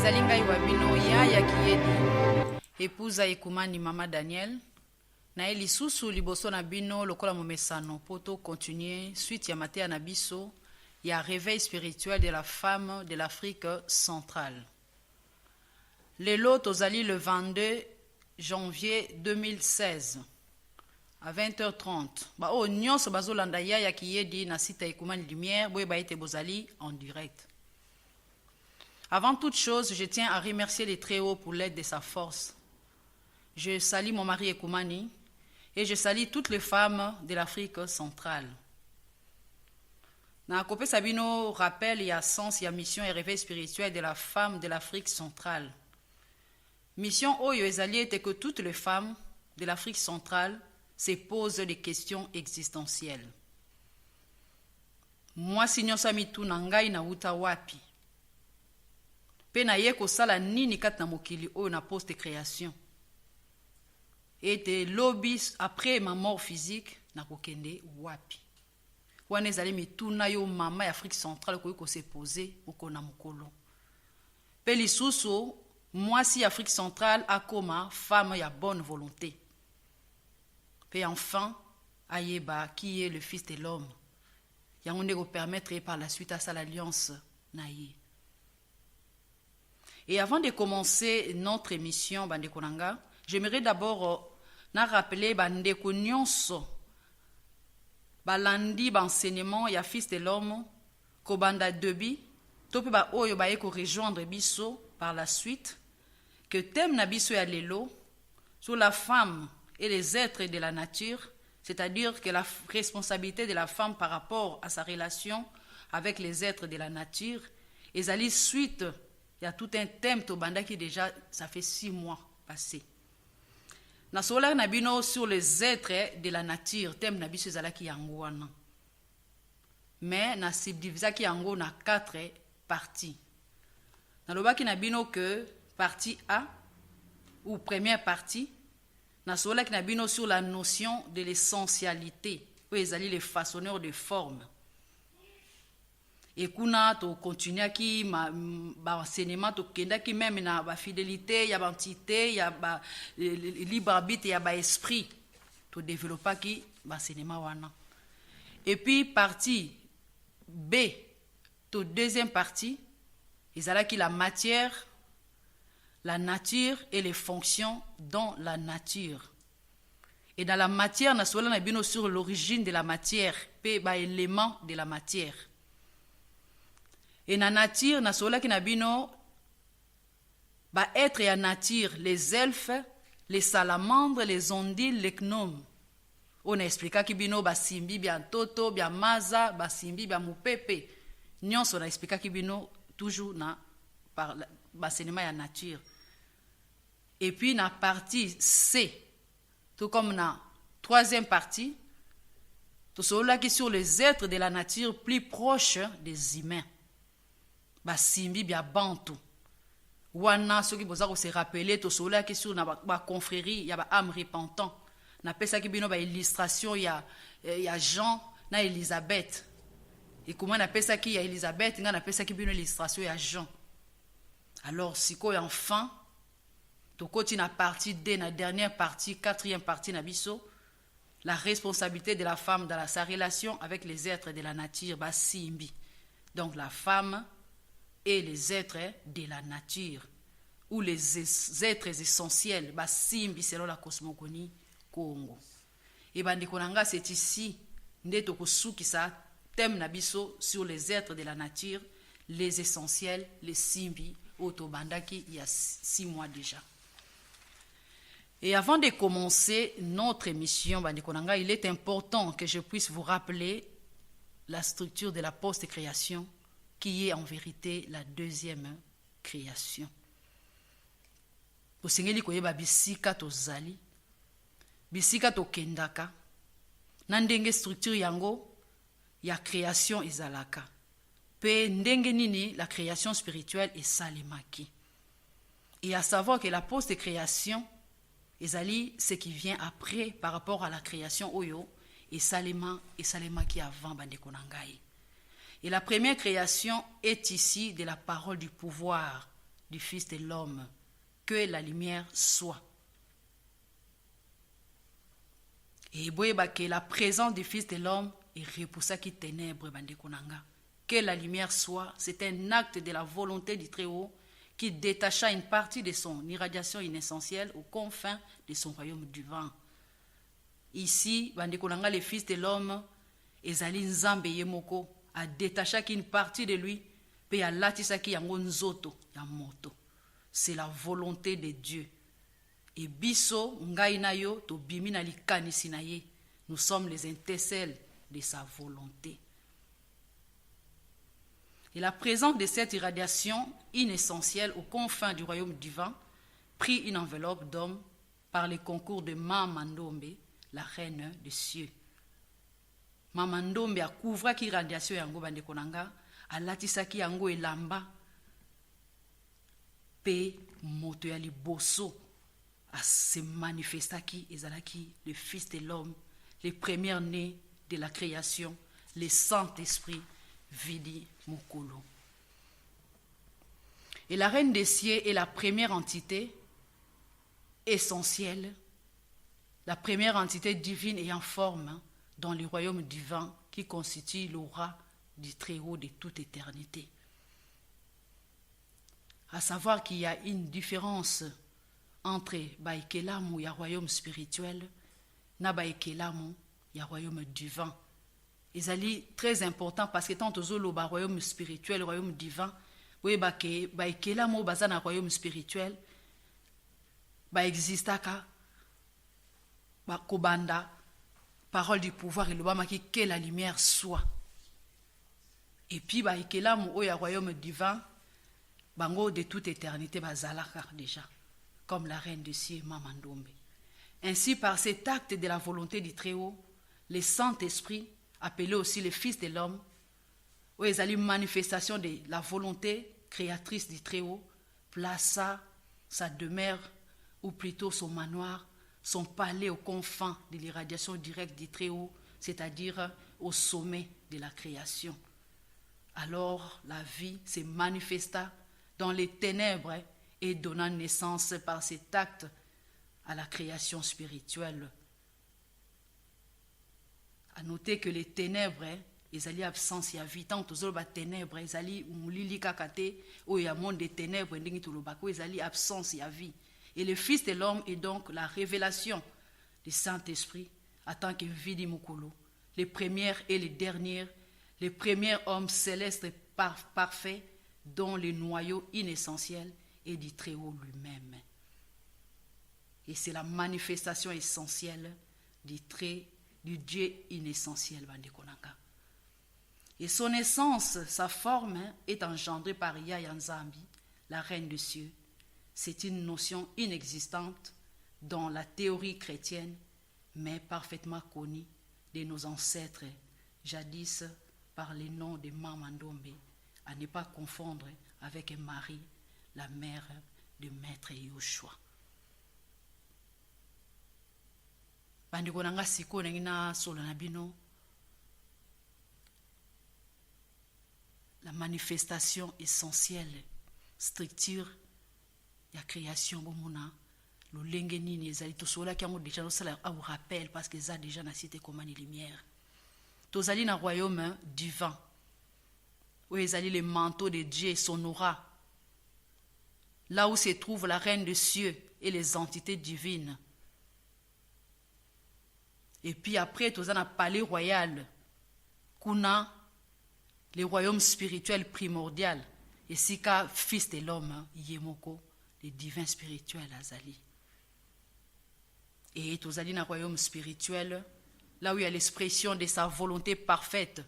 ezali ngai wa bino Yaya Kiyedi, epouza ekumani Mama Daniel. Na lisusu liboso na bino lokola momesano poto continuer suite ya matea na biso ya réveil spirituel de la femme de l'Afrique centrale. Lelo tozali le 22 janvier 2016 à 20h30. Ba o nyonso bazolanda Yaya Kiyedi na site ekumani lumière boye ba ete bozali en direct. Avant toute chose, je tiens à remercier les Très-Hauts pour l'aide de sa force. Je salue mon mari Ekumani et je salue toutes les femmes de l'Afrique centrale. Na kopé Sabino rappelle il y a sens, il y a mission et réveil spirituel de la femme de l'Afrique centrale. Mission Oyo Ezali était que toutes les femmes de l'Afrique centrale se posent des questions existentielles. Moi, signor Samitu Nangai na uta wapi. Pe na ye kosala nini kati na mokili oyo na post-création. Et de lobby après ma mort physique na kokende wapi. Wana ezali mituna yo mama ya Afrique centrale koyi ko se poser okona mokolo. Pe lisusu mwasi Afrique centrale akoma femme ya bonne volonté. Pe enfin ayeba qui est le fils de l'homme. Yango ndeko permettre par la suite à ça l'alliance na ye. Et avant de commencer notre émission, Bandeko Nanga, j'aimerais d'abord rappeler Bandeko Nyonso, Balandi, enseignement, ya fils de l'homme, Kobanda Debi, Topi ba Oyo ba eko rejoindre Biso par la suite, que thème na Biso ya Lelo, sur la femme et les êtres de la nature, c'est-à-dire que la responsabilité de la femme par rapport à sa relation avec les êtres de la nature, et à la suite, il y a tout un thème Tobanda qui déjà, ça fait 6 mois passé. Na sola nabino sur les êtres de la nature, thème nabiso zalaki yango wana. Mais na subdivisaki yango na 4 parties. Na lobaki nabino que partie A ou première partie, na sola ki nabino sur la notion de l'essentialité, où ezali les façonneurs de formes. Et kuna to continue ki ba enseignement to kenda ki même na ba fidélité ya ba entité ya ba libre arbitre ya ba esprit to développer ki ba enseignement wana. Et puis partie B to deuxième partie ezala ki la matière, la nature et les fonctions dans la nature. Et dans la matière na sola na bino sur l'origine de la matière, pe ba élément de la matière. Et na nature, na sola ki na bino, ba être ya nature, les elfes, les salamandres, les ondiles, les gnomes. On explica ki bino ba simbi bia toto, bia maza, ba simbi bia mupepe. Nyonso na explica ki bino toujours na par ba cinéma ya nature. Et puis na partie C, tout comme na troisième partie, tout cela qui sur les êtres de la nature plus proches des humains. Ba simbi bia bantu wana soki boza ko se rappeler to sola ki sur na ba confrérie ya ba âme repentant na pesa ki bino ba illustration ya Jean na Elisabeth et comment na pesa ki ya Elisabeth nga na pesa ki bino illustration ya Jean. Alors siko ya enfin to koti na partie D na dernière partie quatrième partie na biso la responsabilité de la femme dans sa relation avec les êtres de la nature ba simbi. Donc la femme et les êtres de la nature, ou les êtres essentiels, simbi selon la cosmogonie Congo. Et Bandekonanga, c'est ici, Ndeto Kosuki sa thème nabiso sur les êtres de la nature, les essentiels, les simbi, Otobandaki, il y a 6 mois déjà. Et avant de commencer notre émission, Bandekonanga, il est important que je puisse vous rappeler la structure de la post-création, qui est en vérité la deuxième création. Posengeli koyeba bisika tozali, bisika tokendaka, na ndenge structure yango ya création ezalaka. Pe ndenge nini la création spirituelle esalemaki. Et à savoir que la post-création ezali ce qui vient après par rapport à la création oyo esalemaki avant bandeko nangai. Et la première création est ici de la parole du pouvoir du Fils de l'homme. Que la lumière soit. Et que la présence du Fils de l'homme est repoussée qui ténèbres bandekonanga. Que la lumière soit, c'est un acte de la volonté du Très-Haut qui détacha une partie de son irradiation inessentielle aux confins de son royaume du vent. Ici, bandekonanga, le Fils de l'homme, ezali nzambe yemoko, a détaché une partie de lui, pe a latisaki yango nzoto ya moto. C'est la volonté de Dieu. Et biso, ngai na yo, to bimi na likanisi na ye. Nous sommes les intercelles de sa volonté. Et la présence de cette irradiation inessentielle aux confins du royaume divin prit une enveloppe d'hommes par les concours de Mama Ndombe, la reine des cieux. Mama Ndombe a couvert qui radiation yango bandeko nanga, a latisaki yango elamba, pe moto ya liboso a se manifestaki ezalaki le Fils de l'homme, le premier-né de la création, le Saint-Esprit vidi mokolo. Et la reine des cieux est la première entité essentielle, la première entité divine ayant forme dans le royaume divin qui constitue l'aura du Très-Haut de toute éternité. À savoir qu'il y a une différence entre Baïkelamu et royaume spirituel, na Baïkelamu et royaume divin. Ils très important parce que tant le royaume spirituel, le royaume divin, oui, Baïkelamu basé na royaume spirituel, existaka, kobanda, parole du pouvoir et le bamaki que la lumière soit. Et puis Baïkelamu ou royaume divin, bango de toute éternité bazalaka déjà. Comme la reine de cieux, Mama Ndombe. Ainsi, par cet acte de la volonté du Très-Haut, le Saint-Esprit, appelé aussi le Fils de l'homme, où il y a une manifestation de la volonté créatrice du Très-Haut, plaça sa demeure, ou plutôt son manoir, son palais aux confins de l'irradiation directe du Très-Haut, c'est-à-dire au sommet de la création. Alors, la vie se manifesta dans les ténèbres et donnant naissance par cet acte à la création spirituelle. À noter que les ténèbres, ils allaient absence ya vie. Tant aux autres ténèbres, ils allaient moulili kakate, ou il y a monde des ténèbres, ils allaient absence ya vie. Et le Fils de l'homme est donc la révélation du Saint-Esprit en tant que vidi mukulu, les premières et les dernières, les premiers hommes célestes parfaits, dont le noyau inessentiel et du Très-Haut lui-même. Et c'est la manifestation essentielle du Dieu inessentiel. Et son essence, sa forme, est engendrée par Yaya Nzambi, la reine des cieux. C'est une notion inexistante dans la théorie chrétienne, mais parfaitement connue de nos ancêtres, jadis par le nom de Mama Ndombe, à ne pas confondre avec Marie, la mère de Maître Yoshua. Bandeko nanga siko na solo na bino, la manifestation essentielle, structure ya création bomona, lo lenge nini ezali to sola kiango déjà no sala au rappel parce que ça déjà na cité comme une lumière. Tozali na royaume divin. Où ezali les manteaux de Dieu, son aura. Là où se trouve la reine des cieux et les entités divines. Et puis après, tu as un palais royal. Kuna, le royaume spirituel primordial. Et sika, fils de l'homme, Yemoko, le divin spirituel Azali. Et tu as un royaume spirituel, là où il y a l'expression de sa volonté parfaite,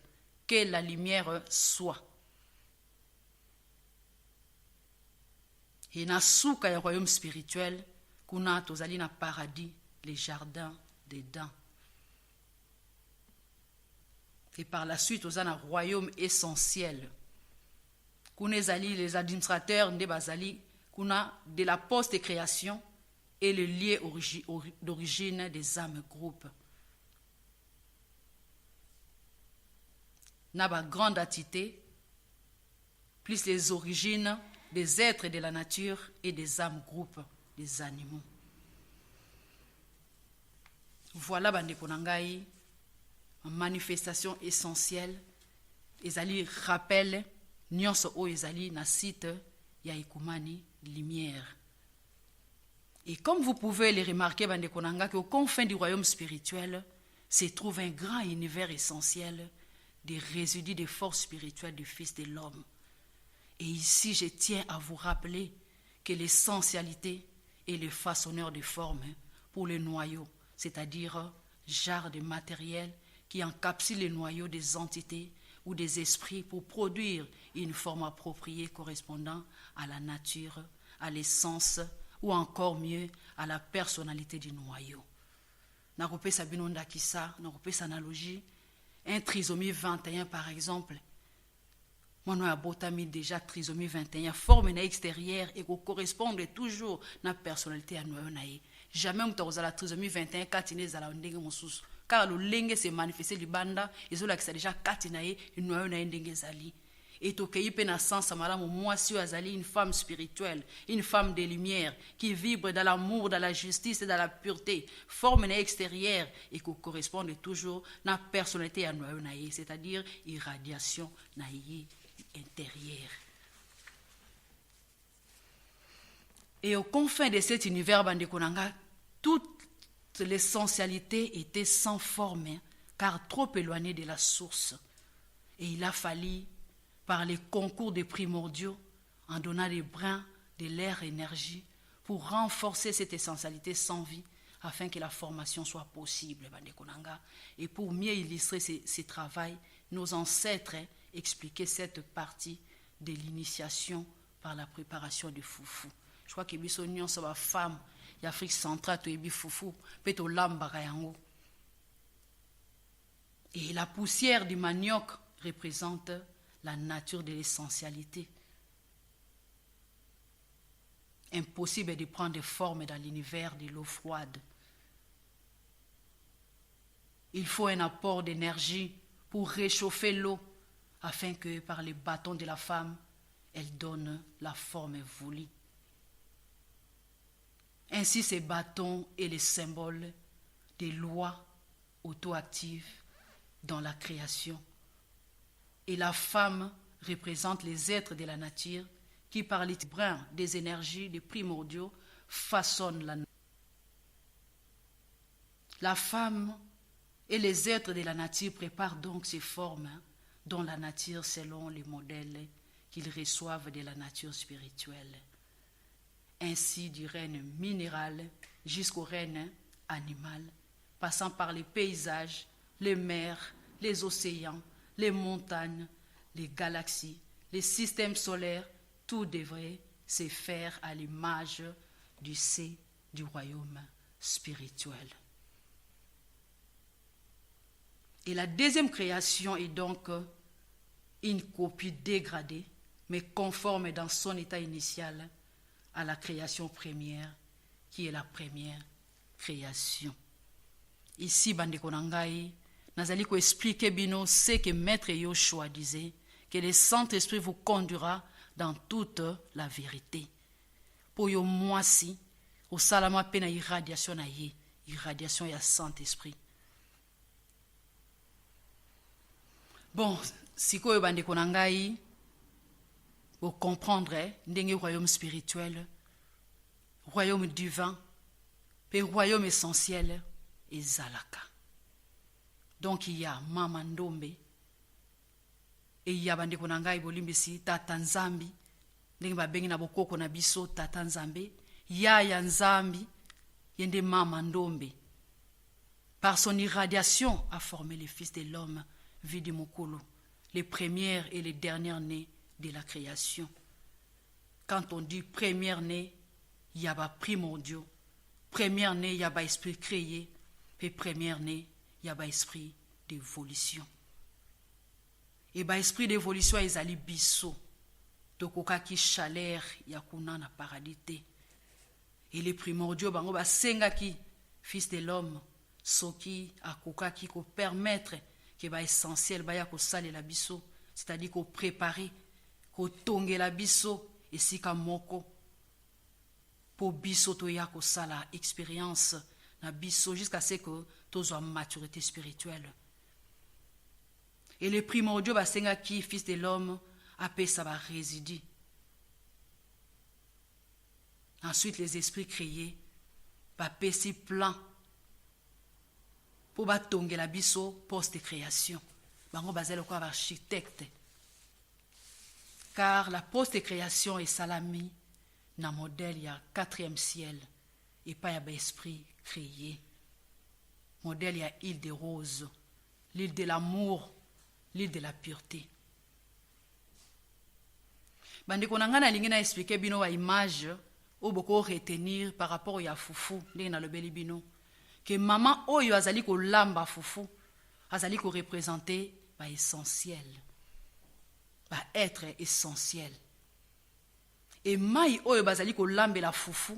que la lumière soit. Et na souka ya royaume spirituel, kuna tozali na paradis, les jardins des dents. Et par la suite, tozali na royaume essentiel. Kuna ezali les administrateurs nde bazali, kuna de la post-création et le lieu d'origine des âmes groupes. Na ba grande entité, plus les origines des êtres de la nature et des âmes groupes des animaux. Voilà bandeko na ngai manifestation essentielle ezali rappel nyonso oyo ezali na site ya Ekumani Lumière. Et comme vous pouvez le remarquer bandeko na ngai, qu'aux confins du royaume spirituel se trouve un grand univers essentiel des résidus des forces spirituelles du Fils de l'homme. Et ici, je tiens à vous rappeler que l'essentialité est le façonneur de formes pour le noyau, c'est-à-dire genre de matériel qui encapsule le noyau des entités ou des esprits pour produire une forme appropriée correspondant à la nature, à l'essence ou encore mieux à la personnalité du noyau. Nakopesa bino ndakisa, nakopesa analogie, un trisomie 21 par exemple. Moi, nous avons mis déjà trisomie 21, forme extérieure et qui correspond toujours à la personnalité à nous. Jamais nous avons la trisomie 21 quand nous avons ndenge mosusu. Car le lenge se manifeste du banda, ils ont déjà katinaye, nous avons ndenge zali. Et tokeyi pe na sens malamu moi si azali une femme spirituelle, une femme de lumière qui vibre dans l'amour, dans la justice et dans la pureté, forme extérieure et qui correspond toujours à la personnalité à nous, c'est-à-dire irradiation intérieure. Et aux confins de cet univers bandekonanga, toute l'essentialité était sans forme, car trop éloignée de la source. Et il a fallu, par les concours des primordiaux, en donnant des brins de l'air énergie, pour renforcer cette essentialité sans vie, afin que la formation soit possible. Et pour mieux illustrer ce travail, nos ancêtres expliquaient cette partie de l'initiation par la préparation du foufou. Je crois que les unions sont les femmes d'Afrique centrale, les foufou, peut-être lambara yango. Et la poussière du manioc représente la nature de l'essentialité. Impossible de prendre des formes dans l'univers de l'eau froide. Il faut un apport d'énergie pour réchauffer l'eau afin que par les bâtons de la femme, elle donne la forme voulue. Ainsi, ces bâtons est le symbole des lois auto-actives dans la création. Et la femme représente les êtres de la nature qui, par les brins des énergies des primordiaux, façonnent la nature. La femme et les êtres de la nature préparent donc ces formes dans la nature selon les modèles qu'ils reçoivent de la nature spirituelle. Ainsi du règne minéral jusqu'au règne animal, passant par les paysages, les mers, les océans, les montagnes, les galaxies, les systèmes solaires, tout devrait se faire à l'image du C du royaume spirituel. Et la deuxième création est donc une copie dégradée, mais conforme dans son état initial à la création première, qui est la première création. Ici, bandeko nangai, nazali ko expliquer bino ce que Maître Yoshua disait, que le Saint-Esprit vous conduira dans toute la vérité. Pour yo mwasi, au salama pe na irradiation na ye, irradiation ya Saint-Esprit. Bon, sikoyo bandeko nangai, vous comprendrez, ndenge royaume spirituel, royaume divin, puis royaume essentiel, et Zalaka. Donc il y a Mama Ndombe, et il y a bandeko nangai bolimbisi Tata Nzambi, ndenge babengi na bokoko na biso Tata Nzambe, Yaya Nzambi, yende Mama Ndombe. Par son irradiation a formé le Fils de l'homme, Vidi Mokolo, les premières et les dernières nées de la création. Quand on dit première née, il y a pas primordiaux. Première née, il y a pas esprit créé. Puis première née, il y a pas esprit d'évolution. Et pas esprit d'évolution, ils allaient biso. Donc, au cas qui chaleur, il y a qu'on na paradis. Et les primordiaux, bango ba senga qui Fils de l'homme, soki akoka qui ko permettre que ba essentiel ba ya ko sale la biso, c'est-à-dire ko préparer ko tonge la biso esika moko po biso toya kosala expérience na biso jusqu'à ce que tozwa maturité spirituelle. Et le primordiaux basengaki fils de l'homme apesa ba résidu. Ensuite les esprits créés bapesi plan pour batongela biso post création. Bango bazelo kwa architecte. Car la post création est salami na modèle ya 4e ciel et pas ya ba esprit créé. Modèle ya île des roses, l'île de l'amour, l'île de la pureté. Bandeko na ngana lingi na expliquer bino wa image o boko retenir par rapport ya fufu ndenge na lobeli bino que maman oyo azali ko lamba fufu azali ko représenter ba essentiel, ba être essentiel. Et mai oyo bazali ko lambela fufu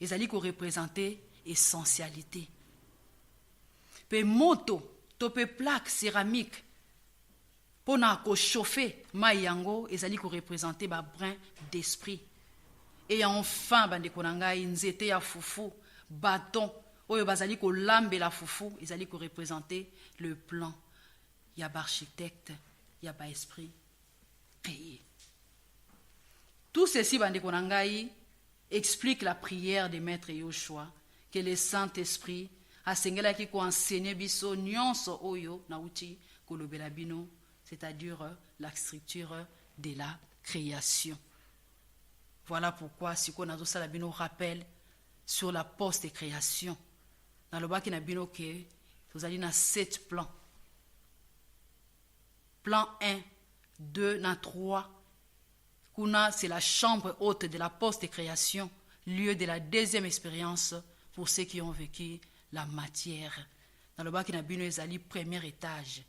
ezali ko représenter essentialité. Pe moto to pe plaque céramique pona ko chauffer mai yango ezali ko représenter ba brin d'esprit. Et enfin bandeko na ngai nzete ya fufu bâton oyo bazali ko lambela fufu ezali ko représenter le plan ya ba architecte ya ba esprit créé. Tout ceci bandeko na ngai explique la prière de maître Yoshua que le Saint-Esprit asengelaki ko enseigner biso nyonso oyo nauti kolobela bino, c'est-à-dire la structure de la création. Voilà pourquoi si on a tout ça la bino rappel sur la post-création. Dans le bas qui n'a bino que vous allez dans 7 plans. Plan 1, 2, na 3. Kuna c'est la chambre haute de la post-création, lieu de la deuxième expérience pour ceux qui ont vécu la matière. Dans le bas qui n'a bino ezali premier étage,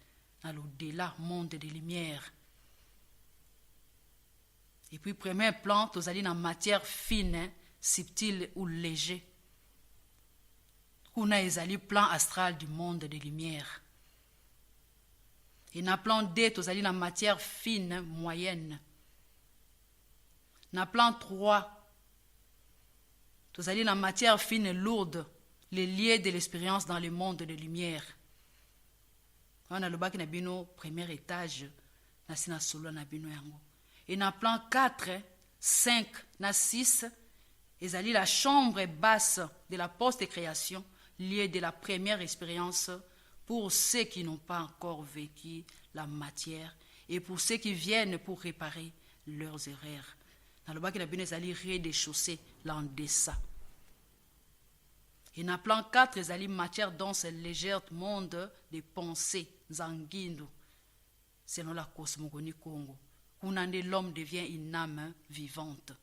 dans l'au-delà monde des lumières. Et puis premier plan, vous allez dans matière fine, subtile ou léger. Kuna ezali plan astral du monde des lumières. Et dans plan 2, vous allez dans matière fine, moyenne. Dans plan 3, vous allez dans matière fine, lourde, les liens de l'expérience dans le monde des lumières. On a le bac na bino premier étage, na sina solo na bino yango. Et dans plan 4, 5, na 6, ils allaient la chambre basse de la post-création, liée de la première expérience pour ceux qui n'ont pas encore vécu la matière et pour ceux qui viennent pour réparer leurs erreurs. Dans le bas, ils allaient rez-de-chaussée, là en dessin. Et dans plan 4, ils allaient matière dense légère, monde des pensées, zanguindo, selon la cosmogonie Congo. L'homme devient une âme vivante.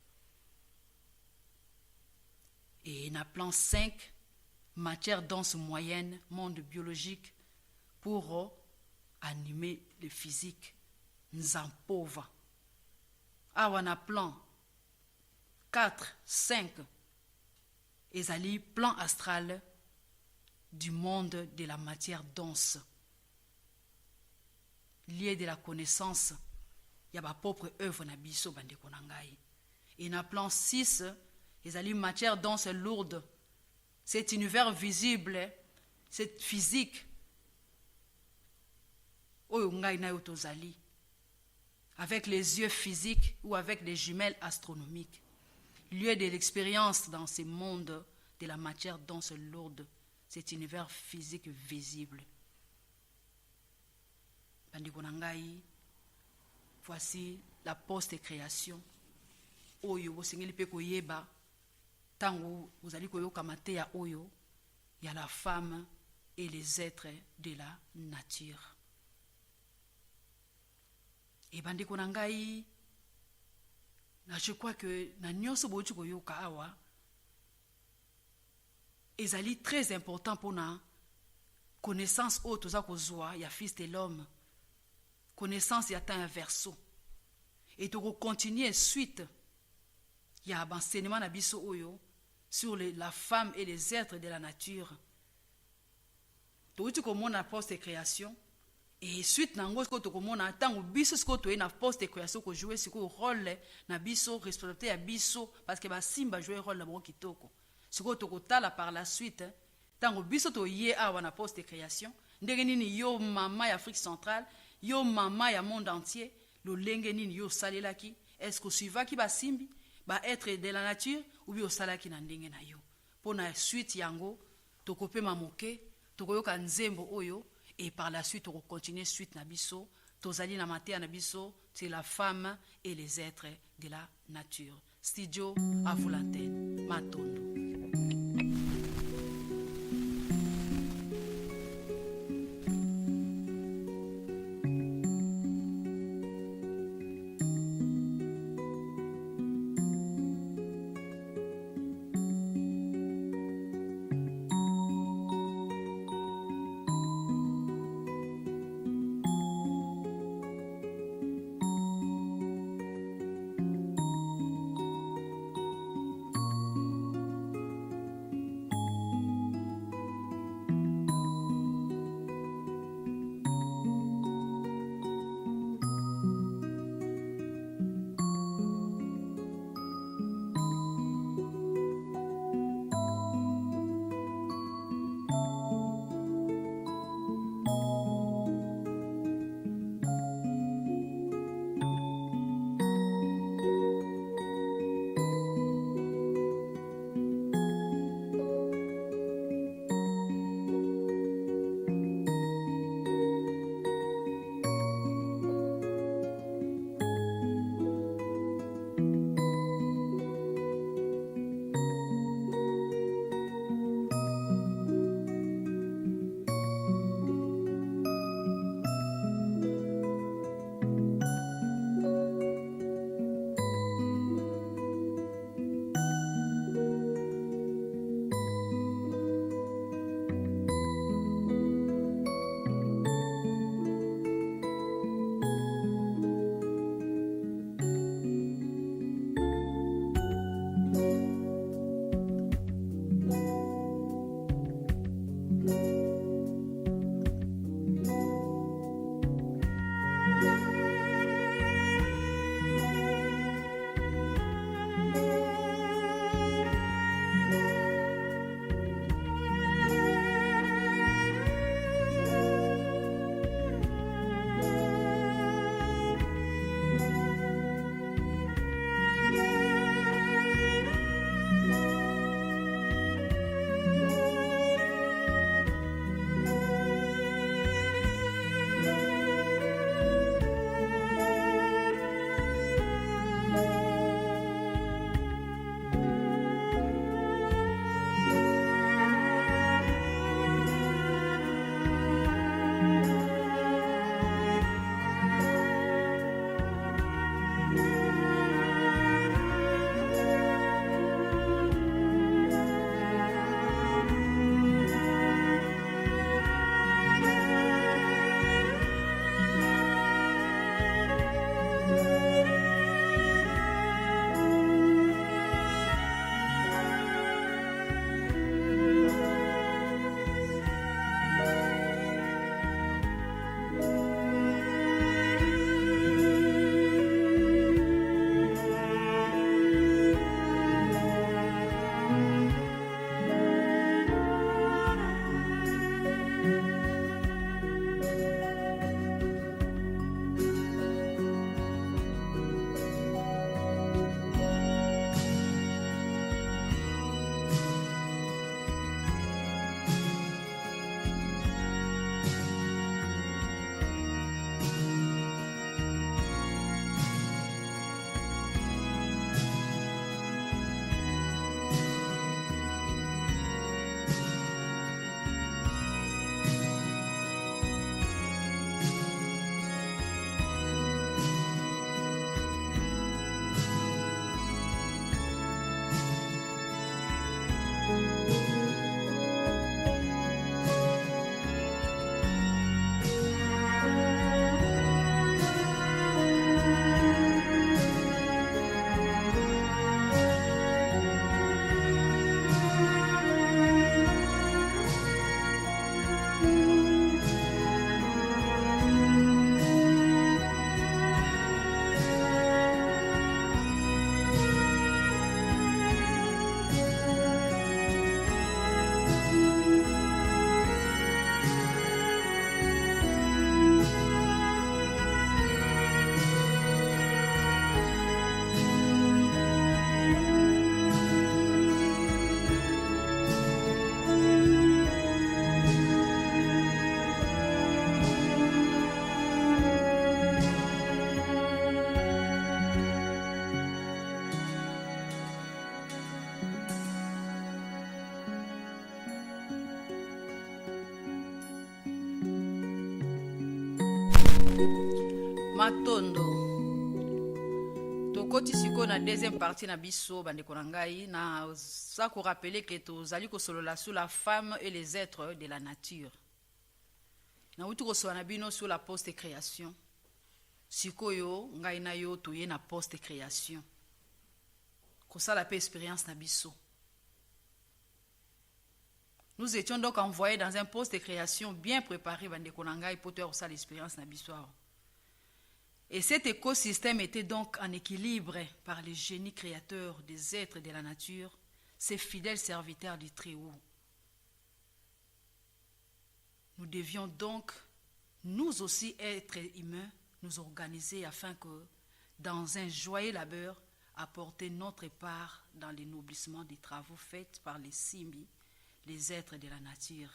Et dans plan 5, matière dense moyenne, monde biologique, pour animer le physique, nzampova. On a plan 4, 5, et ali plan astral du monde de la matière dense, lié de la connaissance. Il y a ma propre œuvre na biso bandeko na ngai. Et na plan 6, les ali matière dense lourde. Cet univers visible, cette physique. Oyo ngai na yo tozali. Avec les yeux physiques ou avec des jumelles astronomiques. Lieu de l'expérience dans ce monde de la matière dense lourde. Cet univers physique visible. Bandeko na ngai. Voici la post-création. Oyo, bosengeli pe koyeba. Tango, vous allez koyoka mateya oyo. Il y a la femme et les êtres de la nature. Et bandeko na ngai, je crois que na nyonso bochi koyoka awa, ezali très important pour na connaissance oyo toza kozwa ya fils de l'homme. Connaissance y atteint un verso. Et tu continuer suite. Il y a un enseignement na biso oyo sur la femme et les êtres de la nature. Tu vois comment la post-création et suite nango siko tokomona ntango biso siko toye na poste de création kojouer siko rôle na biso responsabilité ya biso parce que basimba jouer rôle na bango kitoko siko tokotala par la suite ntango biso toye awa na poste de création ndenge nini yo mama ya Afrique centrale yo mama ya monde entier lolenge nini yo salelaki est-ce que suivaki basimbi ba être de la nature ou bien osalaki na ndenge na yo pona suite yango tokopema moke tokoyoka nzembo oyo et par la suite on continue suite na biso tozali na matea na biso c'est la femme et les êtres de la nature. Studio à vous l'antenne Matondo. Matondo. Tokoti siko na deuxième partie na biso bandeko na ngai na ça ko rappeler que tozali ko solola sur la femme et les êtres de la nature. Na uti ko solola bino sur la post-création. Sikoyo ngai na yo toye na post-création. Ko ça la expérience na biso. Nous étions donc envoyés dans un poste de création bien préparé bandeko na ngai pour faire ça l'expérience na biso. Et cet écosystème était donc en équilibre par le génie créateur des êtres de la nature, ces fidèles serviteurs du Très-Haut. Nous devions donc, nous aussi, êtres humains, nous organiser afin que, dans un joyeux labeur, apporter notre part dans l'énoblissement des travaux faits par les Simbi, les êtres de la nature.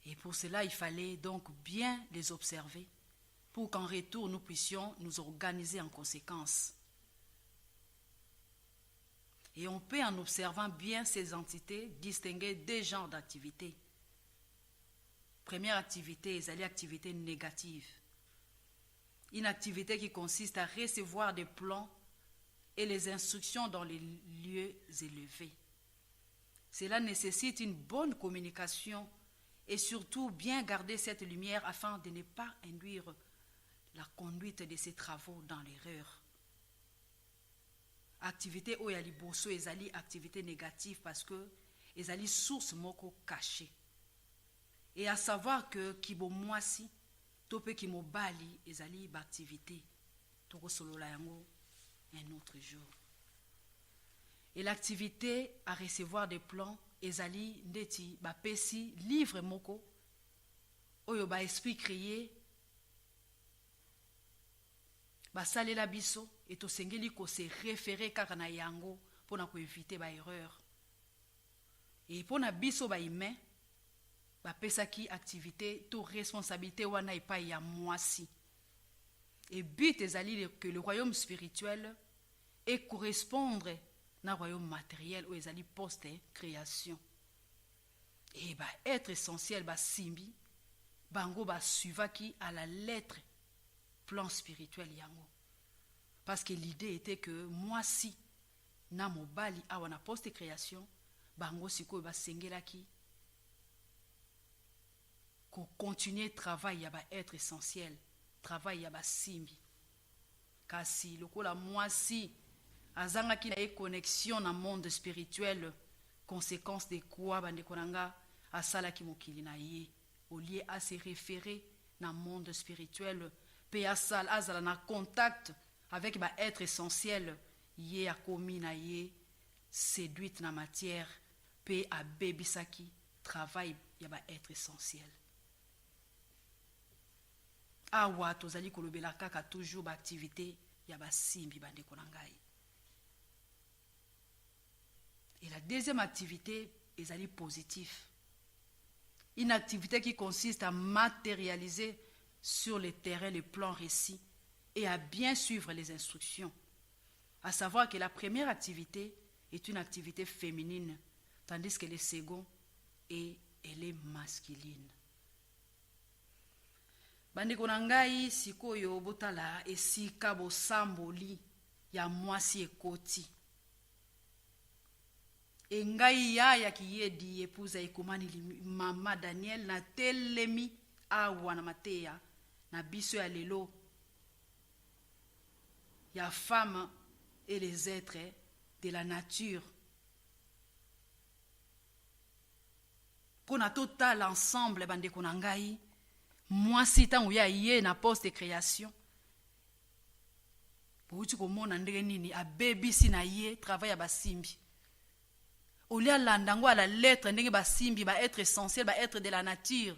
Et pour cela, il fallait donc bien les observer, pour qu'en retour, nous puissions nous organiser en conséquence. Et on peut, en observant bien ces entités, distinguer deux genres d'activités. Première activité, c'est l'activité négative. Une activité qui consiste à recevoir des plans et les instructions dans les lieux élevés. Cela nécessite une bonne communication et surtout bien garder cette lumière afin de ne pas induire la conduite de ces travaux dans l'erreur. Activité où yali bosso ezali activité négative parce que ezali source moko cachée. Et à savoir que kibo mwasi tope kimo bali ezali ba activité toko solola yango un autre jour. Et l'activité à recevoir des plans ezali ndeti ba pesi livre moko oyo ba esprit créé basalela biso et tosengeli ko se référer kaka na yango pona ko éviter ba erreur. Et pona biso ba humain ba pesaki activité to responsabilité wana epai ya mwasi. Et but ezali que le royaume spirituel et correspondre na royaume matériel ou ezali post création. Et ba être essentiel ba simbi bango ba suivaki à la lettre plan spirituel yango. Parce que l'idée était que moi si na mobali awa na post création bango siko ba sengelaki ko continuer travail ya ba être essentiel, travail ya ba simbi. Kasi lokola moi si azangaki na connexion na monde spirituel, conséquence de quoi bandeko nanga asalaki mokili na ye au lieu à se référer na monde spirituel. Pe asal azala na contact avec ba être essentiel yé a komi na yé séduite na matière pe a bebisaki travail ya ba être essentiel. Awa tozali kolobela kaka toujours ba activité ya ba simbi bandeko na ngai. Et la deuxième activité ezali positif. Une activité qui consiste à matérialiser sur le terrain les plans récits et à bien suivre les instructions. À savoir que la première activité est une activité féminine, tandis que le second elle est masculine. Bandeko na ngai sikoyo botala esika bosamboli ya mwasi ekoti. E ngai ya kiyedi épouse ekomani mama Daniel na telemi awa na mateya na biso ya lelo ya femme et les êtres de la nature. Pona total ensemble bandeko na ngai mwasi tango ya ye na poste de création. Bouti komona ndenge nini abebisi na ye travail ya basimbi. Olia landango à la lettre ndenge basimbi ba être essentiel ba être de la nature.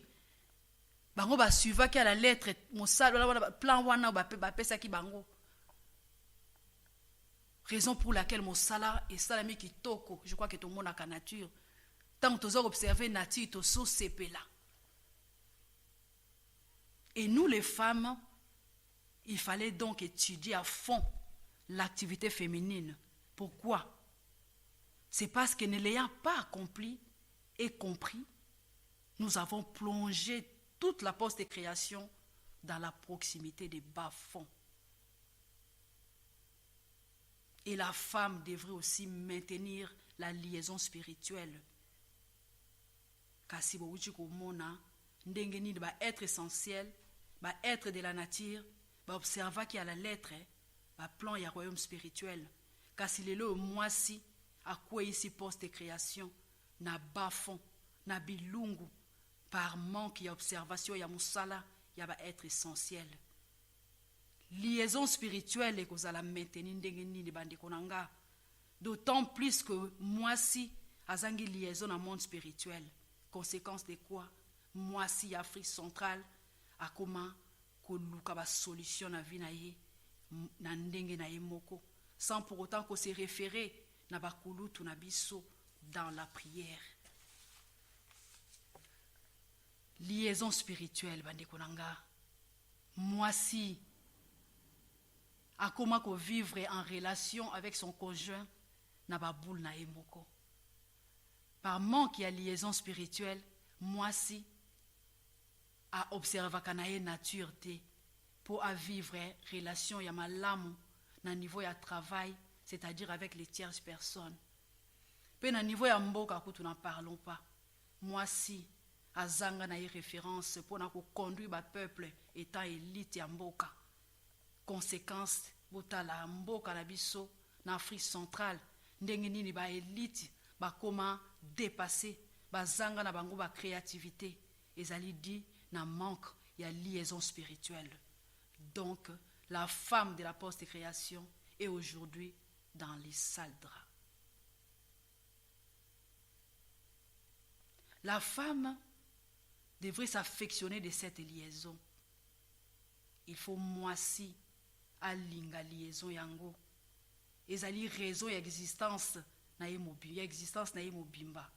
Bango ba suiva ki à la lettre mosala plan wana ba pesa ki bango. Raison pour laquelle mosala et salami kitoko, je crois que tout le monde a ka nature. Tant que tu observer nature to so sepela. Et nous les femmes, il fallait donc étudier à fond l'activité féminine. Pourquoi? C'est parce que ne l'ayant pas accompli et compris, nous avons plongé toute la post-création dans la proximité des bas-fonds. Et la femme devrait aussi maintenir la liaison spirituelle. Kasi bouchi komona ndenge nini ba être essentiel, ba être de la nature, ba observa qui a la lettre, ba plan ya royaume spirituel. Kasi lelo mwasi akwe ici poste création na bas-fond, na bilungu par manque ya observation ya musala ya ba être essentiel. Liaison spirituelle et que la maintenir ndenge nini bandeko nanga, d'autant plus que mwasi azangi liaison dans le monde spirituel. Conséquence de quoi? Mwasi Afrique centrale a comment koluka ba solution na vie na ye na ndenge na ye moko, sans pour autant qu'on se référer na bakulutu na biso dans la prière. Liaison spirituelle bandeko nanga, mwasi a comment vivre en relation avec son conjoint na baboule na emoko. Par manque de liaison spirituelle, mwasi a observé kanaye nature te pour vivre relation ya malamu na niveau ya travail, c'est-à-dire avec les tierces personnes. Pe na niveau ya mboka kutu n'en parlons pas. Mwasi a zanga na référence pour na ko conduire ba peuple étant élite ya mboka. Conséquence botala mboka na biso na Afrique centrale ndenge nini ba élite ba comment dépasser ba zanga na bango ba créativité ezali dit na manque ya liaison spirituelle. Donc la femme de la post-création est aujourd'hui dans les sales draps. La femme devrait s'affectionner de cette liaison. Il faut mwasi alinga liaison yango ezali raison ya existence na ye mobimba, ya existence na ye mobimba,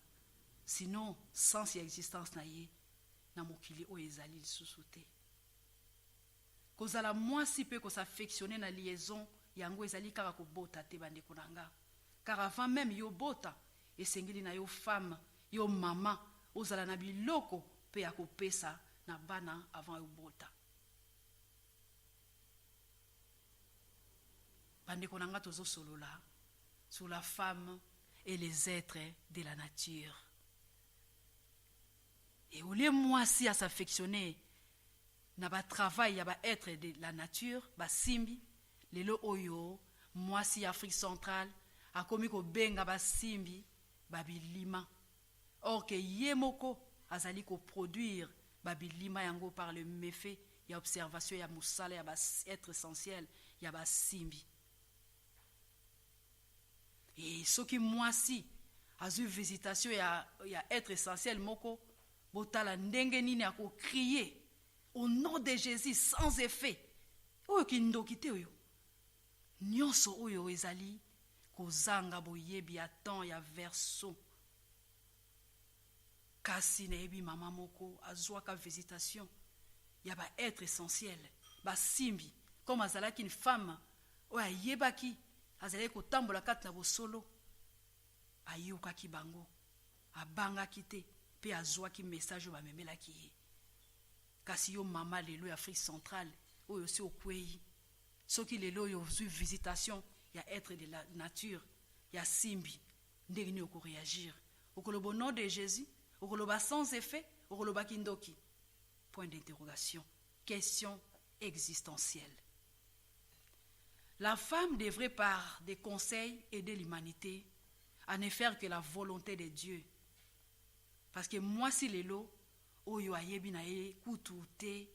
sinon sans ya existence na ye na mokili o ezali lisusu te. Kozala mwasi pe ko s'affectionner na liaison yango ezali kaka kobota te bandeko nanga, car avant même yo bota esengeli na yo femme yo mama ozala na biloko pe ya kopesa na bana avant yo bota. Bandeko nanga tozo solola sur la femme et les êtres de la nature. Et au lieu mwasi à s'affectionner na ba travail ya ba être de la nature, ba simbi lelo oyo mwasi Afrique centrale a komi ko benga ba simbi ba bilima. Or que yemoko azali ko produire ba bilima yango par le méfait ya observation ya musala ya ba être essentiel ya ba simbi. Et ce qui mwasi a eu visitation ya être essentiel moko botala ndenge nini a ko crier au nom de Jésus sans effet. Oyo kindokite oyo nyonso oyo ezali kozanga boyebi ya temps ya verso. Kasi na yebi mama moko azwaka visitation ya ba être essentiel ba simbi comme azalaki une femme oyo ayebaki azali kotambola kati na bosolo ayokaki bango abangaki te pe azwaki message bamemelaki ye. Kasi yo mama lelo ya Afrique centrale oyo si okwei soki lelo yo zwi visitation ya être de la nature ya simbi ndenge ni oko réagir okoloba au nom de Jésus, okoloba sans effet, okoloba kindoki. Point d'interrogation, question existentielle. La femme devrait par des conseils aider l'humanité à ne faire que la volonté de Dieu. Parce que moi si lelo oyo ayebi na ye kutu te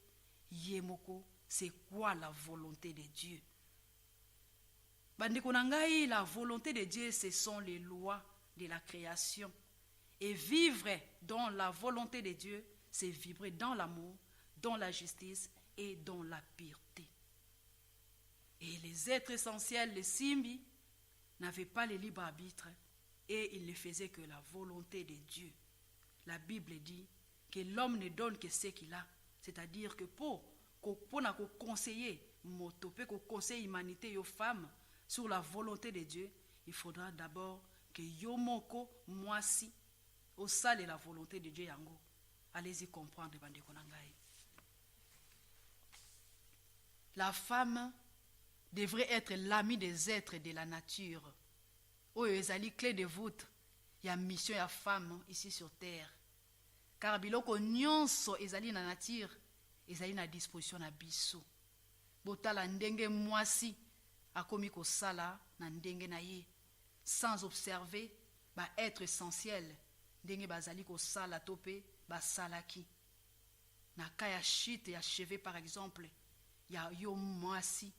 yemoko, c'est quoi la volonté de Dieu? Bandeko na ngai, la volonté de Dieu, ce sont les lois de la création. Et vivre dans la volonté de Dieu, c'est vibrer dans l'amour, dans la justice et dans la pureté. Et les êtres essentiels, les simbi, n'avaient pas le libre arbitre et ils ne faisaient que la volonté de Dieu. La Bible dit que l'homme ne donne que ce qu'il a. C'est-à-dire que pour conseiller motope, pour conseiller l'humanité, aux femmes, sur la volonté de Dieu, il faudra d'abord que yomoko, moi si, au sale la volonté de Dieu yango. Allez-y comprendre, bandeko nangai. La femme devrait être l'ami des êtres de la nature. Oyo ezali clé de voûte ya mission ya femme ici sur terre. Car biloko nyonso ezali na nature, ezali na disposition na biso. Botala ndenge mwasi akomi kosala na ndenge na ye, sans observer ba être essentiel ndenge bazali kosala to pe basalaki. Na ka ya chute ya cheveux par exemple, ya yo mwasi,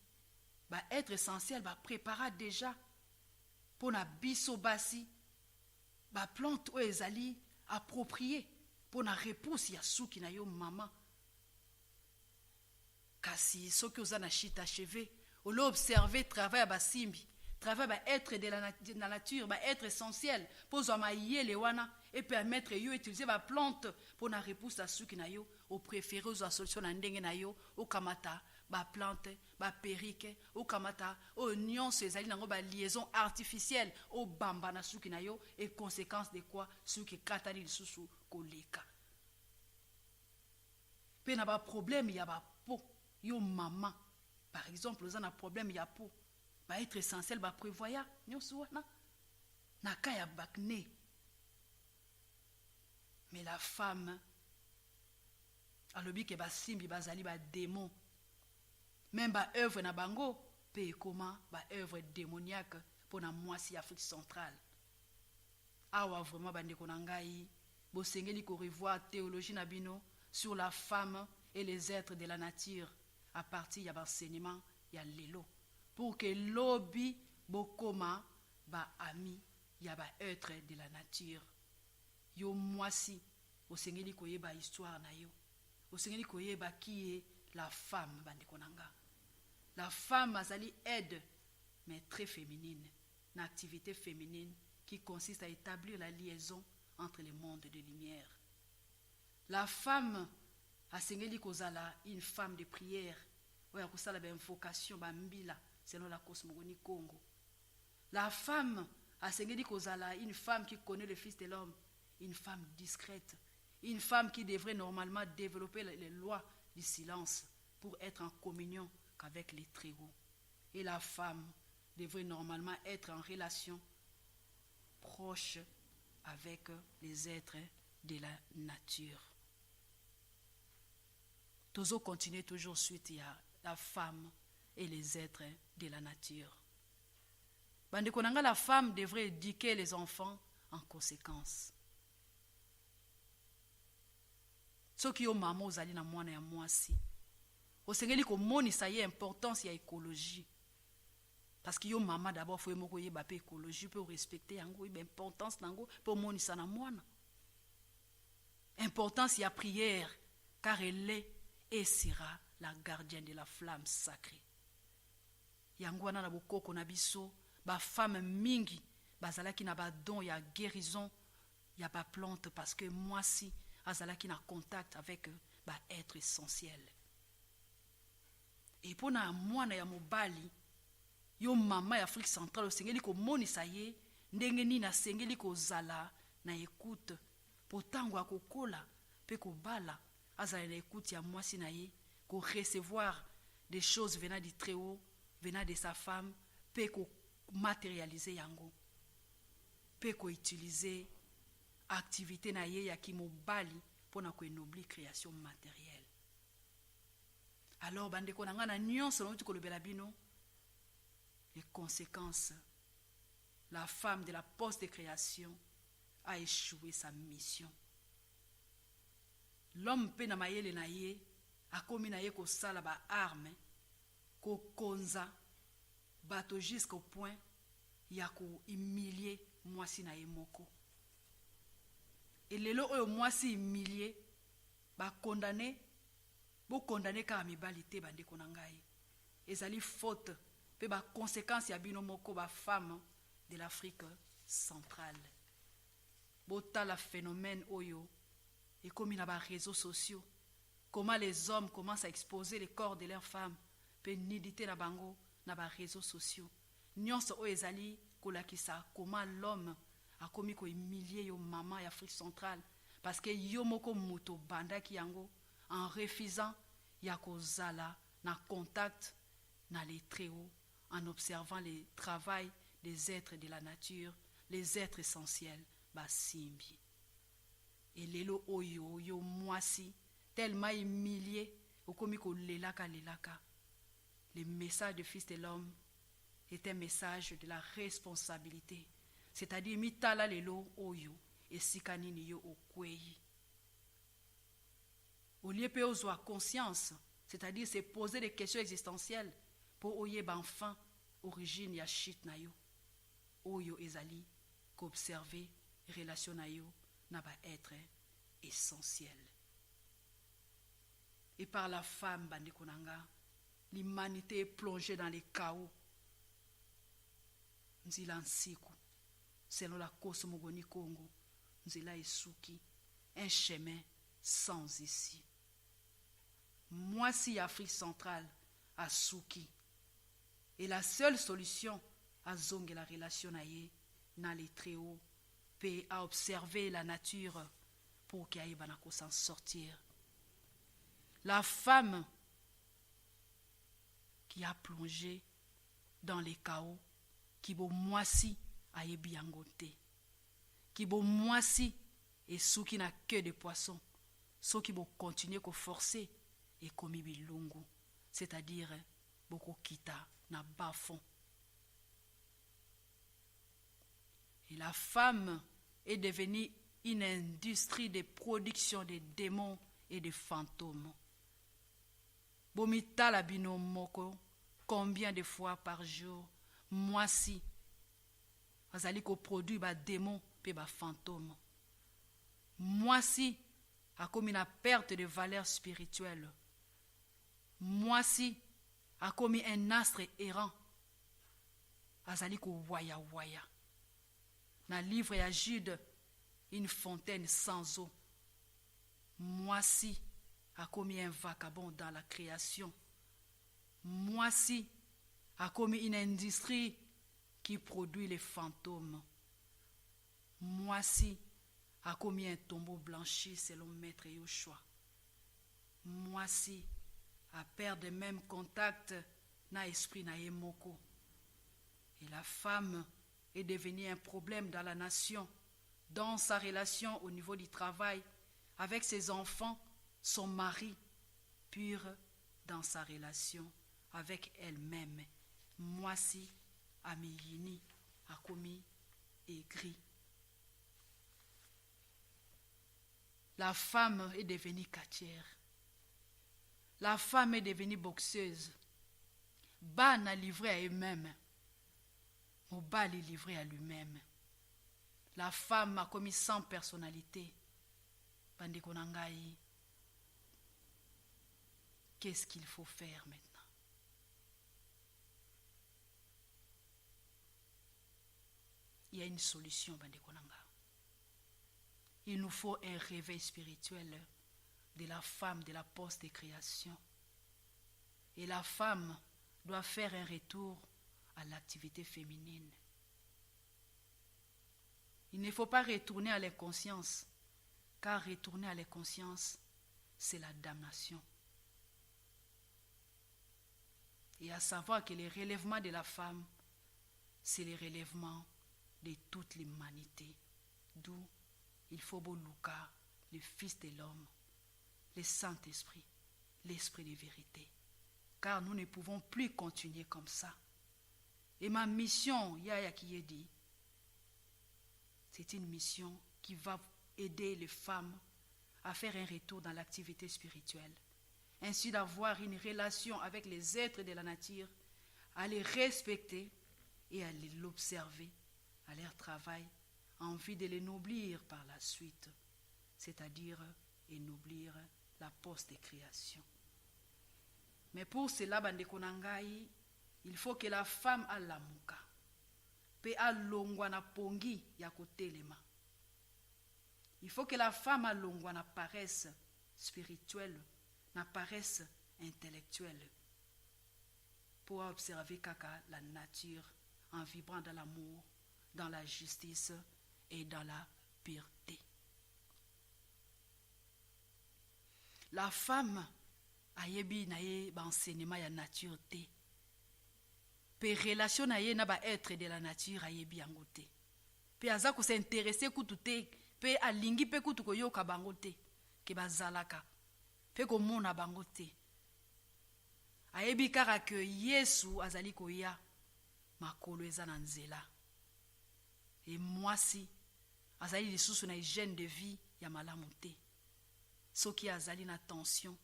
ba être essentiel ba prépara déjà pour na biso basi ba plante oyo ezali approprié pour na réponse ya suki na yo mama. Kasi soki oza na chute ya cheveux, olo observer travail ya basimbi, travail ba être de la nature, ba être essentiel pour zwa mayele wana et permettre yo utiliser ba plante pour na réponse ya suki na yo, o préférer ozwa solution na ndenge na yo, o kamata ba plante, ba perike, o kamata o nyonso ezali nango ba liaison artificielle o bamba na suki na yo, et conséquence de quoi suki katani lisusu koleka. Pe na ba problème ya ba peau, yo mama par exemple oza na problème ya peau, ba être essentiel ba prévoya nyonso wana na ka ya bakne. Mais la femme alobi ke basimbi bazali ba démon, même ba œuvre na bango pe ekoma ba œuvre démoniaque pour na mwasi Afrique centrale. Awa vraiment bandeko na ngai bosengeli ko revoir théologie na bino sur la femme et les êtres de la nature à partir ya enseignement ya lelo, pour que lobi bokoma ba ami ya ba être de la nature. Yo mwasi osengeli koyeba histoire na yo, osengeli koyeba qui est la femme bandeko nanga. La femme azali aide mais très féminine, une activité féminine qui consiste à établir la liaison entre les mondes de lumière. La femme asengeli kozala une femme de prière, oya kosala ba invocation ba mbila selon la cosmogonie Congo. La femme asengeli kozala une femme qui connaît le Fils de l'homme, une femme discrète, une femme qui devrait normalement développer les lois du silence pour être en communion qu'avec les Très-Hauts. Et la femme devrait normalement être en relation proche avec les êtres de la nature. Tozo continue toujours suite à la femme et les êtres de la nature. Bandeko nanga, la femme devrait éduquer les enfants en conséquence. Soki yo mama ozali na mwana ya mwasi, osengeli komonisa ye importance ya écologie. Parce que yo mama d'abord faut moko yeba pe écologie pour respecter yango, yeba importance nango pour monisa na mwana. Importance ya prière, car elle est et sera la gardienne de la flamme sacrée. Yango wana na bokoko na biso, ba femme mingi bazalaki na ba don ya guérison ya ba plante, parce que mwasi azalaki na contact avec ba être essentiel. Et pour na mwana ya mobali, yo mama ya Afrique centrale osengeli ko monisa ye ndenge nini asengeli kozala na écoute pour tango akokola pe kobala azala na écoute ya mwasi na ye, ko recevoir des choses venant du Très-Haut, venant de sa femme, pe ko matérialiser yango, pe ko utiliser activité na ye ya kimobali pour na ko ennoblir création matérielle. Alors bandeko nanga na nyonso na ko lobela bino les conséquences. La femme de la post-création a échoué sa mission. L'homme pe na mayele na ye akomi na ye ko sala ba arme ko konza bato jusqu'au point ya ko humilier mwasi na ye moko. Et lelo oyo mwasi humilier ba condamné ka mibali te bandeko na ngai. Ezali faute pe ba conséquence ya bino moko ba femme de l'Afrique centrale. Bota la phénomène oyo et comme na ba réseaux sociaux, comment les hommes commencent à exposer les corps de leurs femmes, pe nudité na bango na ba réseaux sociaux. Nyonso oyo ezali kolakisa comment l'homme a commis ko humilier yo maman ya Afrique centrale, parce que yo moko muto bandaki yango en refusant ya kozala na contact na les très hauts, en observant le travail des êtres de la nature, les êtres essentiels, basimbi. Et lelo oyo, yo mwasi, tellement humilié, okomiko lelaka. Le message du Fils de l'homme est un message de la responsabilité. C'est-à-dire, mitala lelo oyo, et sikanini yo okweyi. Au lieu de avoir conscience, c'est-à-dire se poser des questions existentielles pour oyer enfin origine ya shit na yo. Oyo ezali qu'observer relation na yo na ba être essentiel. Et par la femme bandekonanga, l'humanité est plongée dans les chaos. Nzila nsiku, selon la cosmogonie Congo, nzila esuki, un chemin sans issue. Moi, si Afrique centrale a souki, et la seule solution à zonger la relation aye, na les très hauts, et à observer la nature pour qu'il y ait s'en sortir. La femme qui a plongé dans les chaos, qui bo moisi aye biangote, qui bo moisi et souki na queue de poisson, ceux qui vont continuer à forcer et commis bilungu, c'est-à-dire beaucoup kita na bas-fond. Et la femme est devenue une industrie de production de démons et de fantômes. Bomita la binomoko, combien de fois par jour, moi si, azali ko produit ba démons et ba fantômes. Moi si, a commis une perte de valeur spirituelle. Moi si, a commis un astre errant. Azali ko waya. Dans le livre ya Jude, une fontaine sans eau. Moi si, a commis un vagabond dans la création. Moi si, a commis une industrie qui produit les fantômes. Moi si, a commis un tombeau blanchi selon Maître Yoshua. Moi si, a perdre même contact na esprit na yemoko. Et la femme est devenue un problème dans la nation, dans sa relation au niveau du travail, avec ses enfants, son mari, pure dans sa relation avec elle-même. Moi si, Amiyini, a commis aigri. La femme est devenue quartière. La femme est devenue boxeuse. Bas n'a livré à elle-même. Mobal est livré à lui-même. La femme a commis sans personnalité. Bandekonangai. Qu'est-ce qu'il faut faire maintenant? Il y a une solution, Bandekonanga. Il nous faut un réveil spirituel de la femme de la post-création. Et la femme doit faire un retour à l'activité féminine. Il ne faut pas retourner à l'inconscience, car retourner à l'inconscience, c'est la damnation. Et à savoir que le relèvement de la femme, c'est le relèvement de toute l'humanité. D'où il faut Boluka, le Fils de l'homme, le Saint-Esprit, l'Esprit de vérité. Car nous ne pouvons plus continuer comme ça. Et ma mission, Yaya qui est dit, c'est une mission qui va aider les femmes à faire un retour dans l'activité spirituelle, ainsi d'avoir une relation avec les êtres de la nature, à les respecter et à les observer à leur travail, en vue de les noblir par la suite, c'est-à-dire ennoblir la post-création. Mais pour cela, Bandekonangai, il faut que la femme a l'amuka, pe a longwa na pongi ya kotelema. Il faut que la femme a longwa na paresse spirituelle, na paresse intellectuelle, pour observer kaka la nature en vibrant dans l'amour, dans la justice et dans la pureté. La femme ayebi na ye ba enseignement ya nature te. Pe relation na ye na ba être de la nature ayebi yango te. Pe aza ko s'intéresser kutu te, pe alingi pe kutu ko yoka bango te, ke bazalaka. Pe ko mona bango te. Ayebi kaka ke Yesu azali koya makolo eza na nzela. Et mwasi azali lisusu na hygiène de vie ya malamu te. Soki azali na tension,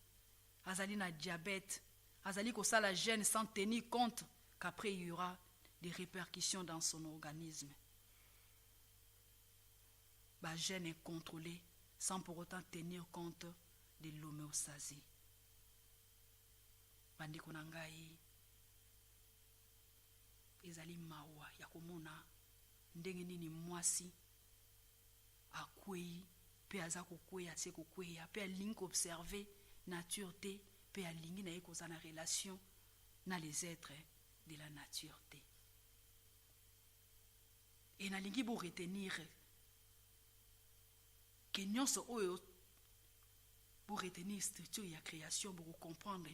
azali na diabète, azali kosala jeûne sans tenir compte qu'après il y aura des répercussions dans son organisme. Ba jeûne est contrôlé sans pour autant tenir compte de l'homéostasie. Bandeko na ngai, ezali mawa ya komona ndenge nini mwasi akwei pe aza kokweya se kokweya pe alingi observer nature te pe alingi na ye koza na relation na les êtres de la nature te. Et nalingi bo retenir que nyonso oyo pour retenir structure et la création, pour comprendre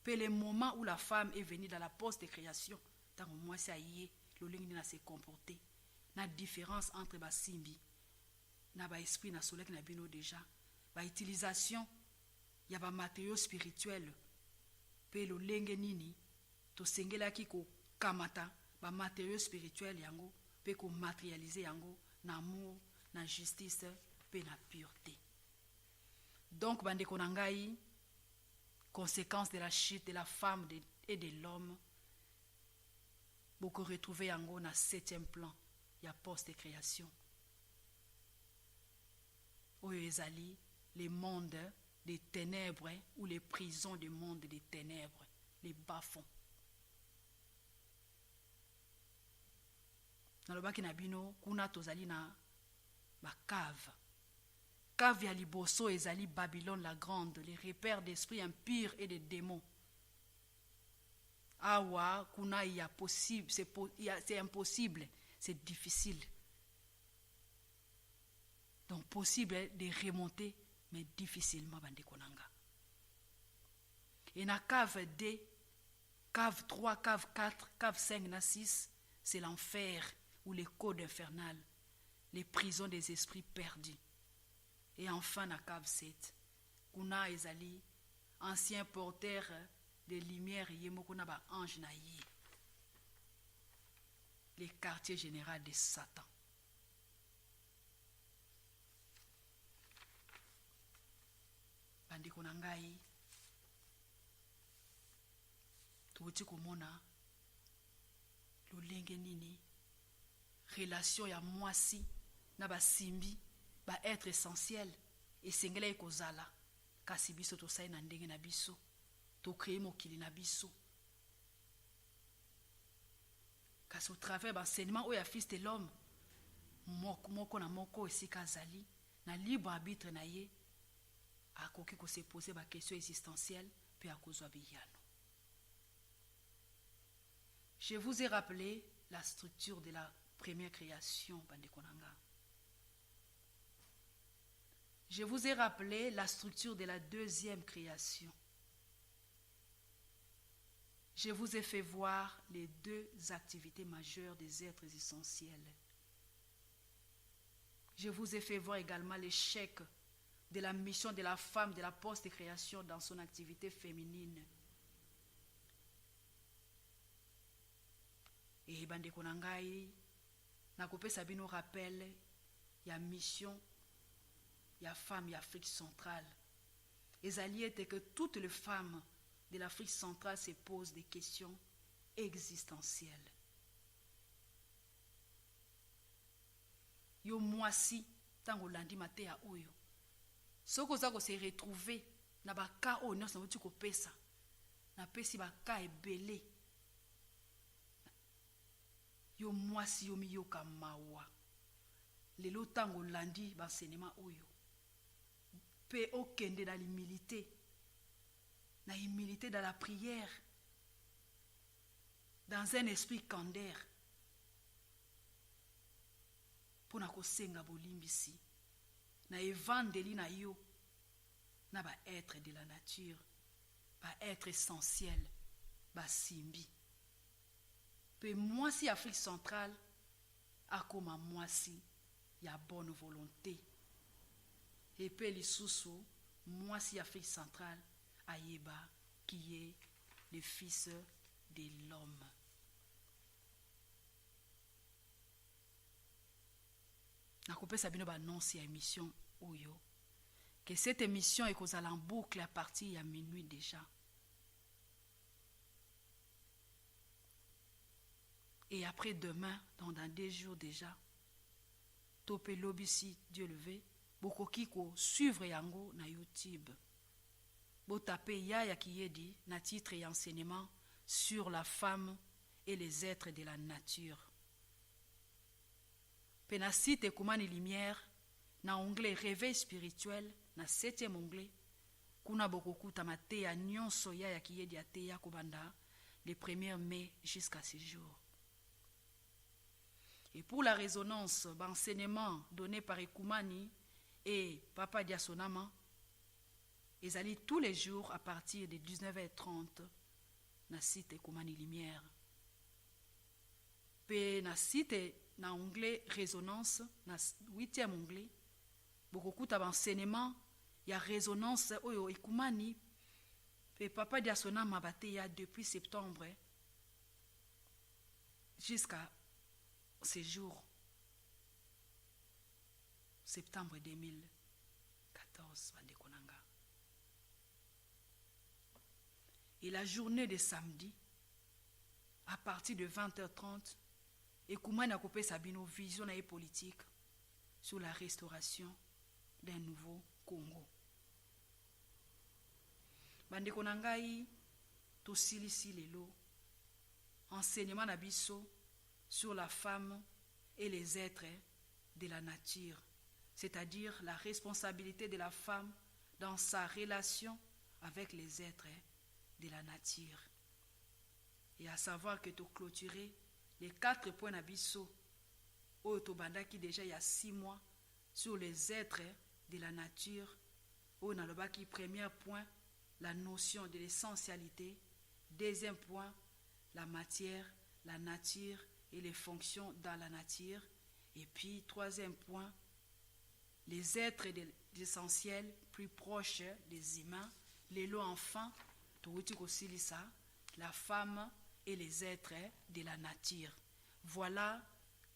que le moment où la femme est venue dans la poste de création, tant au moins ça y est, le ligne s'est comporté. La différence entre ba simbi, na ba esprit na soleil na bino déjà, ba utilisation, y a ba matériaux spirituels, pe le lenge nini, to sengela ki ko kamata, ba matériaux spirituels yango, pe ko matérialiser yango, na amour, na justice, pe na pureté. Donc, bandeko na ngai, conséquence de la chute de la femme et de l'homme, beaucoup retrouvé yango na 7e plan, ya poste de création. Oyo ezali, les mondes des ténèbres ou les prisons du monde des ténèbres, les bas-fonds. Nalobaki na bino, kuna tozali na ba cave. Cave ya liboso ezali Babylone la grande, les repères d'esprits impurs et de démons. Awa, kuna il y a possible, c'est impossible, c'est difficile. Donc possible de remonter, mais difficilement bandeko nanga. Et na cave 2, cave 3, cave 4, cave 5, na 6, c'est l'enfer ou les codes infernales, les prisons des esprits perdus. Et enfin, na cave 7, kuna ezali, ancien porteur de lumière, yemokuna ba ange na ye. Les quartiers généraux de Satan. Bandeko na ngai, tuuti komona, lolenge nini, relation ya mwasi, na ba simbi, ba être essentiel et sengela ekozala kasi biso to sai na ndenge na biso to créer mokili na biso kasi au travers ba enseignement oya fils de l'homme moko na moko esika azali na libre arbitre na ye akoki ko se poser ba question existentielle puis akozwa biyano. Je vous ai rappelé la structure de la première création bandeko nanga. Je vous ai rappelé la structure de la deuxième création. Je vous ai fait voir les deux activités majeures des êtres essentiels. Je vous ai fait voir également l'échec de la mission de la femme de la post-création dans son activité féminine. Et bandeko na ngai, nakopesa bino rappel ya mission ya femme ya Afrique centrale. Ezali était que toutes les femmes de l'Afrique centrale se posent des questions existentielles. Yo mwasi tango landi mate ya oyo. Soko zako se retrouver na baka oyo nyonso na ko pesa. Na pesi baka ebele. Yo mwasi yo miyoka mawa. Lelo tango landi ba enseignement oyo. Pe okende dans l'humilité. La humilité dans la prière. Dans un esprit candeur. Pour na kosenga bolimbisi. Na evangeli na yo. na ba être de la nature, ba être essentiel, ba simbi. Pe mwasi Afrique centrale akoma mwasi ya bonne volonté. Et pe lisusu mwasi Afrique centrale ayeba qui est le fils de l'homme. Nakopesa bino ba annonce ya émission oyo que cette émission est kozala en boucle à partir de minuit déjà. Et après demain, dans 2 jours déjà, topé lobisi Dieu levé, bokoki ko suivre yango na YouTube. Bo tapé Yaya Kiyedi na titre et enseignement sur la femme et les êtres de la nature. Pena site Kumani Lumière na onglet réveil spirituel na 7e onglet kuna bokokuta mateya nyonso Yaya Kiyedi ateya kobanda le 1er mai jusqu'à ce jour. Et pour la résonance, l'enseignement donné par Ekumani et Papa Diasonama, ils allaient tous les jours à partir de 19h30 na site Ekumani Lumière. Pe na site na onglet résonance, na 8e onglet, bokokuta l'enseignement, il y a résonance oyo Ekumani pe Papa Diasonama bateya depuis septembre jusqu'à ces jours, septembre 2014, Bandekonanga. Et la journée de samedi, à partir de 20h30, Ekumani a coupé sa vision et politique sur la restauration d'un nouveau Congo. Bandekonangai, to silisi lelo, enseignement nabiso sur la femme et les êtres de la nature, c'est-à-dire la responsabilité de la femme dans sa relation avec les êtres de la nature. Et à savoir que tu clôturer les 4 points d'abisso au Tobandaki déjà il y a 6 mois sur les êtres de la nature, au Nalobaki, premier point, la notion de l'essentialité, 2e point, la matière, la nature et les fonctions dans la nature. Et puis, 3e point, les êtres essentiels plus proches des humains, les lots enfants, la femme et les êtres de la nature. Voilà,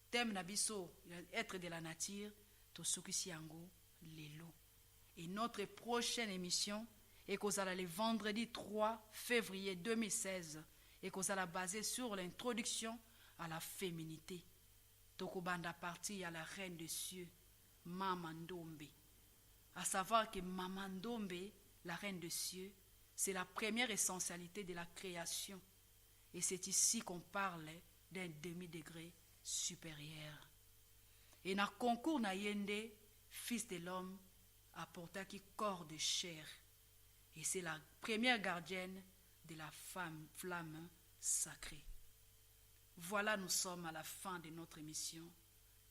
thème nabiso, être de la nature, tosukisiango, les lots. Et notre prochaine émission est le vendredi 3 février 2016 et basée sur l'introduction à la féminité. Tokobanda partie à la reine des cieux, Mama Ndombe. À savoir que Mama Ndombe, la reine des cieux, c'est la première essentialité de la création. Et c'est ici qu'on parle d'un demi-degré supérieur. Et dans le concours Nayende, fils de l'homme, apporta qui corps de chair. Et c'est la première gardienne de la flamme sacrée. Voilà, nous sommes à la fin de notre émission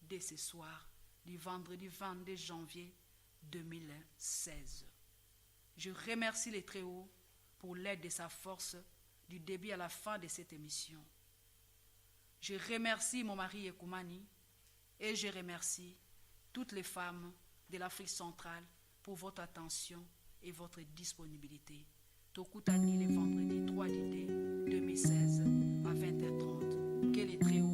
dès ce soir, du vendredi 22 janvier 2016. Je remercie les Très-Hauts pour l'aide de sa force du début à la fin de cette émission. Je remercie mon mari Ekumani et je remercie toutes les femmes de l'Afrique centrale pour votre attention et votre disponibilité. Tokutani le vendredi 3 juillet 2016 à 20h30. Que les Très-Hauts